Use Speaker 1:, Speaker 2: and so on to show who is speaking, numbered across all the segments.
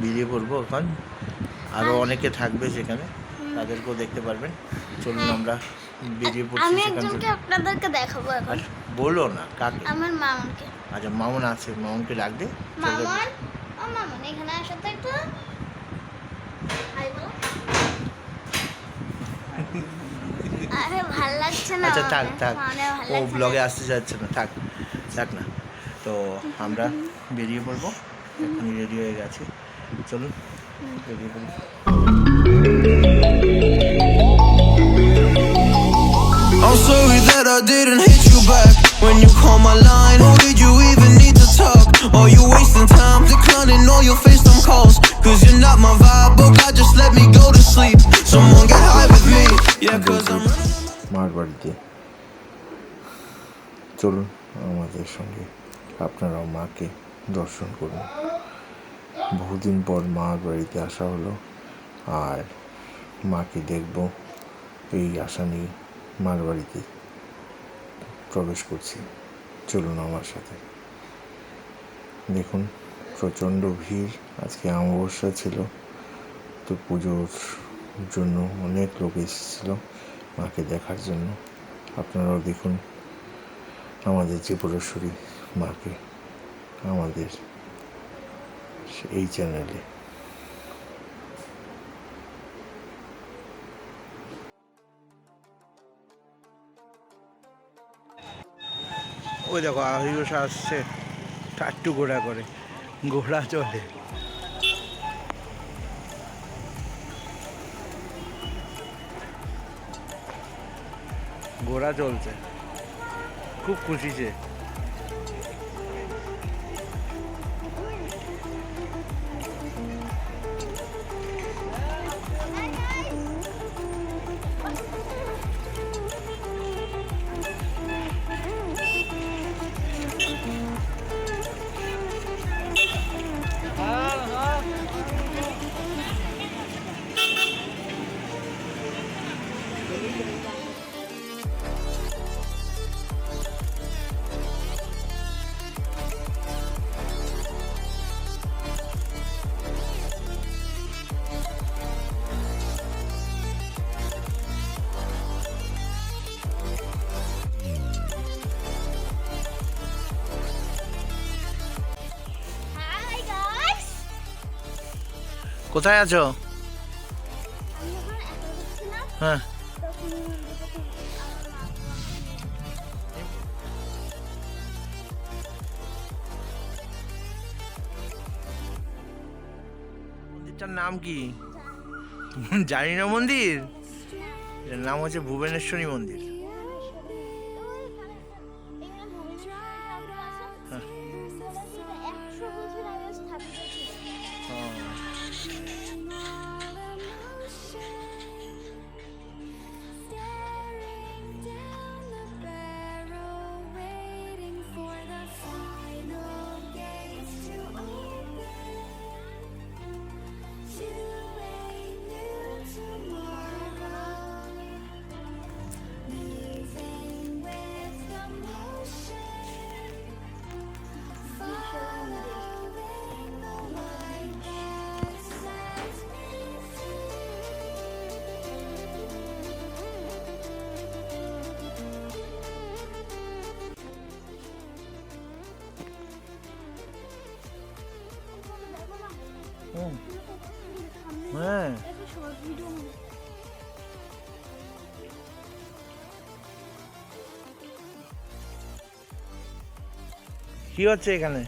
Speaker 1: বেরিয়ে পড়বো এখন। আরও অনেকে থাকবে সেখানে, তাদেরকেও দেখতে পারবেন। চলুন আমরা বেরিয়ে পড়ছি
Speaker 2: আমি
Speaker 1: সেখান
Speaker 2: একজনকে
Speaker 1: থেকে।
Speaker 2: আপনাদেরকে দেখাবো এখন।
Speaker 1: বলো না কাকে?
Speaker 2: আমার মামুনকে।
Speaker 1: আচ্ছা, মামুন আছে, মামুনকে ডাক দে।
Speaker 2: মামুন, ও মামুন এখানে আসো তো একটু। হাই বলো। আরে ভাল লাগছে না।
Speaker 1: আচ্ছা থাক থাক,
Speaker 2: মানে ভাল
Speaker 1: ও
Speaker 2: লাগছে
Speaker 1: ব্লগে
Speaker 2: না।
Speaker 1: আসতে যাচ্ছে না, থাক থাক না। তো আমরা বেরিয়ে পড়বো, এখনই রেডি হয়ে গেছে। চলুন বেরিয়ে পড়ি।
Speaker 3: I'm sorry that I didn't hit you back when you call my line. Or did you even need to talk? Or you wasting time declining all your FaceTime calls? Cause you're not my vibe, but God just let me go to sleep. Someone get high with me. Yeah, cause I'm
Speaker 1: মার বাড়িতে চলুন আমাদের সঙ্গে, আপনারাও মাকে দর্শন করুন। বহুদিন পর মার বাড়িতে আসা হলো, আর মাকে দেখব এই আশা নিয়ে মার বাড়িতে প্রবেশ করছি। চলুন আমার সাথে। দেখুন প্রচণ্ড ভিড়, আজকে অমাবস্যা ছিল, তো পুজোর জন্য অনেক লোক এসেছিল মাকে দেখার জন্য। আপনারাও দেখুন আমাদের ত্রিপুরেশ্বরী মাকে আমাদের এই চ্যানেলে। ওই দেখো আয়ুষ আসছে টাট্টু ঘোড়া করে, ঘোড়া চলে। ঘোড়া চলছে, খুব খুশি সে।
Speaker 2: Hi guys.
Speaker 1: কোথায় আছো?
Speaker 2: আমি যখন একা ছিলাম
Speaker 1: হ্যাঁ,
Speaker 2: তখন আমার মা
Speaker 1: মন্দিরটার নাম কি? জানি না মন্দির, এর নাম হচ্ছে ভুবনেশ্বরী মন্দির। হ্যাঁ।
Speaker 2: 100 বছর আগে স্থাপিত ছিল।
Speaker 1: হ্যাঁ, কি হচ্ছে এখানে?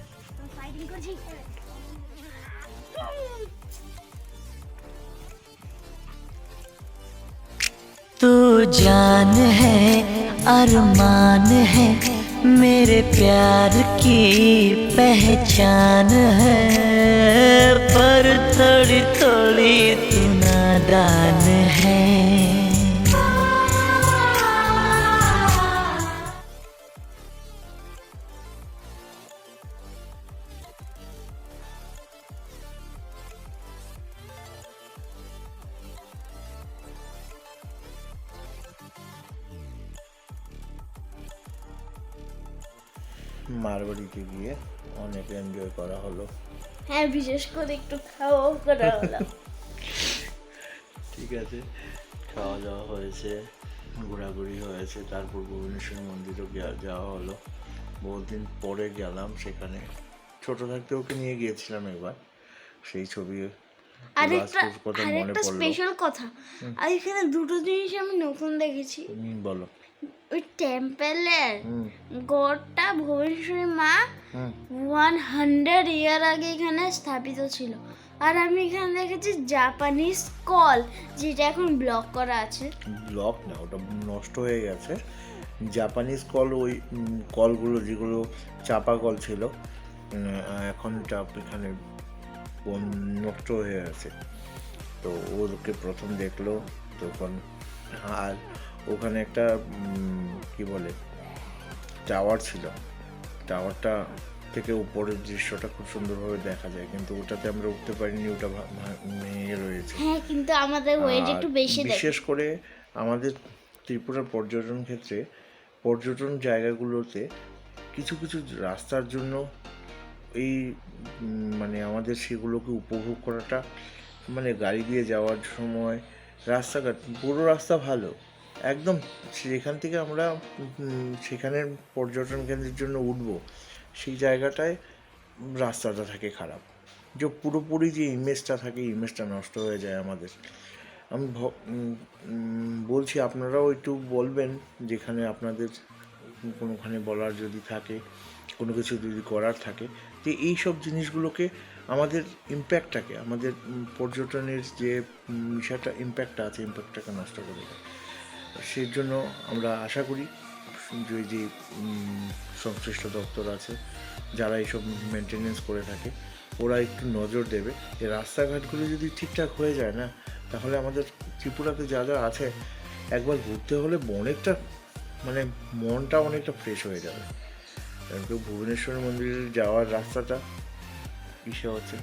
Speaker 2: ফাইটিং করছি।
Speaker 4: तू जान है अरमान है मेरे प्यार की पहचान है, पर थोड़ी थोड़ी तू नादान है।
Speaker 1: মার বাড়িতে গিয়ে অনেক এনজয় করা হলো।
Speaker 2: হ্যাঁ, বিশেষ করে একটু খাওয়াও করা হলো।
Speaker 1: ঠিক আছে, খাওয়া দাওয়া হয়েছে, ঘোরাঘুরি হয়েছে, তারপর ভুবনেশ্বর মন্দিরও যাওয়া হলো। বহুদিন পরে গেলাম সেখানে। ছোট থাকতে ওকে নিয়ে গিয়েছিলাম একবার, সেই ছবি রাজপুর কথা মনে
Speaker 2: আরেকটা
Speaker 1: পড়লো।
Speaker 2: স্পেশাল কথা, আর এখানে দুটো জিনিস আমি নতুন দেখেছি।
Speaker 1: বলো।
Speaker 2: ওই টেম্পেলের
Speaker 1: হুম
Speaker 2: গড়টা ভুবনেশ্বরী মা
Speaker 1: হুম
Speaker 2: 100 ইয়ার আগে এখানে স্থাপিত ছিল। আর আমি এখানে দেখেছি জাপানিজ কল, যেটা এখন ব্লক করা আছে।
Speaker 1: ব্লক না, ওটা নষ্ট হয়ে গেছে। জাপানিজ কল, ওই কলগুলো যেগুলো চাপা কল ছিল, এখন এখানে নষ্ট হয়ে গেছে। তো ওকে প্রথম দেখলো তখন, আর ওখানে একটা কি বলে টাওয়ার ছিল, টাওয়ারটা থেকে উপরের দৃশ্যটা খুব সুন্দরভাবে দেখা যায়, কিন্তু ওটাতে আমরা উঠতে পারিনি, ওটা ভেঙে রয়েছে।
Speaker 2: হ্যাঁ, কিন্তু আমাদের ওয়েট একটু বেশি দেয়।
Speaker 1: বিশেষ করে আমাদের ত্রিপুরার পর্যটন ক্ষেত্রে, পর্যটন জায়গাগুলোতে কিছু কিছু রাস্তার জন্য এই মানে আমাদের সেগুলোকে উপভোগ করাটা, মানে গাড়ি দিয়ে যাওয়ার সময় রাস্তাঘাট, পুরো রাস্তা ভালো একদম, সেখান থেকে আমরা সেখানের পর্যটন কেন্দ্রের জন্য উঠবো, সেই জায়গাটায় রাস্তাটা থাকে খারাপ, যে পুরোপুরি যে ইমেজটা থাকে, ইমেজটা নষ্ট হয়ে যায় আমাদের। আমি বলছি আপনারাও একটু বলবেন, যেখানে আপনাদের কোনোখানে বলার যদি থাকে, কোনো কিছু যদি করার থাকে, যে এই সব জিনিসগুলোকে, আমাদের ইম্প্যাক্টটাকে, আমাদের পর্যটনের যে বিষয়টা ইম্প্যাক্টটা আছে, ইম্প্যাক্টটাকে নষ্ট করে দেয়। সেই জন্য আমরা আশা করি যে সংশ্লিষ্ট দপ্তর আছে, যারা এইসব মেনটেনেন্স করে থাকে, ওরা একটু নজর দেবে, যে রাস্তাঘাটগুলো যদি ঠিকঠাক হয়ে যায় না, তাহলে আমাদের ত্রিপুরাতে যা যা আছে, একবার ঘুরতে হলে অনেকটা, মানে মনটা অনেকটা ফ্রেশ হয়ে যাবে। কারণ কি ভুবনেশ্বর মন্দিরে যাওয়ার রাস্তাটা কিসে হচ্ছে,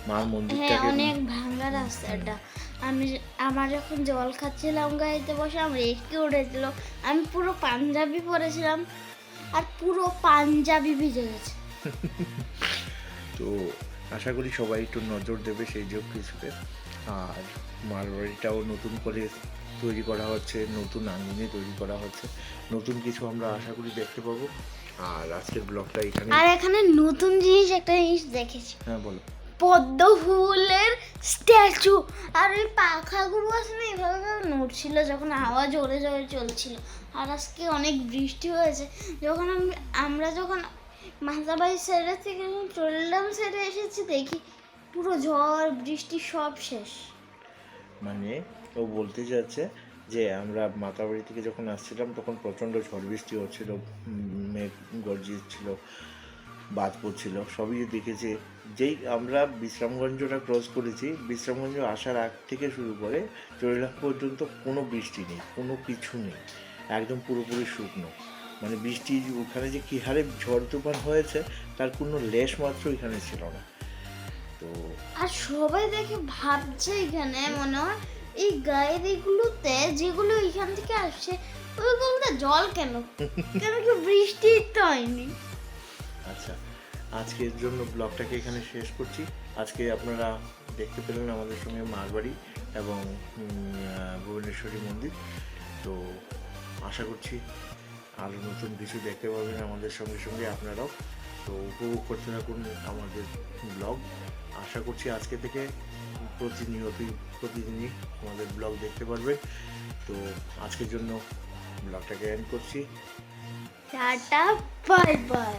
Speaker 1: মার
Speaker 2: হ্যাঁ,
Speaker 1: মন্দিরটাকে,
Speaker 2: অনেক ভাঙা রাস্তাটা। আমার যখন জল খাচ্ছিলাম গাড়িতে বসে, আমি একটু উঠেছিল, আমি পুরো পাঞ্জাবি পরেছিলাম, আর পুরো পাঞ্জাবি ভিজে গেছে।
Speaker 1: তো আশা করি সবাই একটু নজর দেবে সেই সব কিছুতে। আর মারবাড়িটাও নতুন করে তৈরি করা হচ্ছে, নতুন আঙ্গিনে তৈরি করা হচ্ছে, নতুন কিছু আমরা আশা করি দেখতে পাবো। আর আজকের ব্লগটা এখানে।
Speaker 2: আর এখানে নতুন একটা জিনিস দেখেছি,
Speaker 1: হ্যাঁ বলো।
Speaker 2: পদ্ম ফুলের স্ট্যাচু। আর ওই পাখাগুলো আসলে এভাবে নড়ছিল যখন হাওয়া জোরে জোরে চলছিল। আর আজকে অনেক বৃষ্টি হয়েছে, যখন আমরা যখন মাতাবাড়ি সাইডের থেকে চললাম, সাইডে এসেছি, দেখি পুরো ঝড় বৃষ্টি সব শেষ।
Speaker 1: মানে ও বলতে যাচ্ছে যে আমরা মাতাবাড়ি থেকে যখন আসছিলাম, তখন প্রচণ্ড ঝড় বৃষ্টি হচ্ছিল, মেঘ গর্জিয়েছিল, বাদ পড়ছিল, সবই দেখেছে। যেই আমরা বিশ্রামগঞ্জটা ক্রস করেছি, বিশ্রামগঞ্জ আসার আগ থেকে শুরু করে চরিলাম পর্যন্ত কোনো বৃষ্টি নেই, কোনো কিছু নেই, একদম পুরোপুরি শুকনো। মানে বৃষ্টি ওখানে যে কী হারে ঝড় তুফান হয়েছে, তার কোনো লেশ মাত্র এখানে ছিল না। তো
Speaker 2: আর সবাই দেখে ভাবছে এখানে মনে হয় এই গায়েরিগুলোতে যেগুলো এখান থেকে আসছে, ওইগুলোতে জল কেন, কেন কি বৃষ্টি তো হয়নি।
Speaker 1: আচ্ছা, আজকের জন্য ব্লগটাকে এখানে শেষ করছি। আজকে আপনারা দেখতে পেলেন আমাদের সঙ্গে মারবাড়ি এবং ভুবনেশ্বরী মন্দির। তো আশা করছি আরও নতুন কিছু দেখতে পাবেন আমাদের সঙ্গে সঙ্গে আপনারাও। তো উপভোগ করতে থাকুন আমাদের ব্লগ। আশা করছি আজকে থেকে প্রতিদিনই আমাদের ব্লগ দেখতে পারবেন। তো আজকের জন্য ব্লগটাকে এন্ড করছি।
Speaker 2: Tata, bye bye.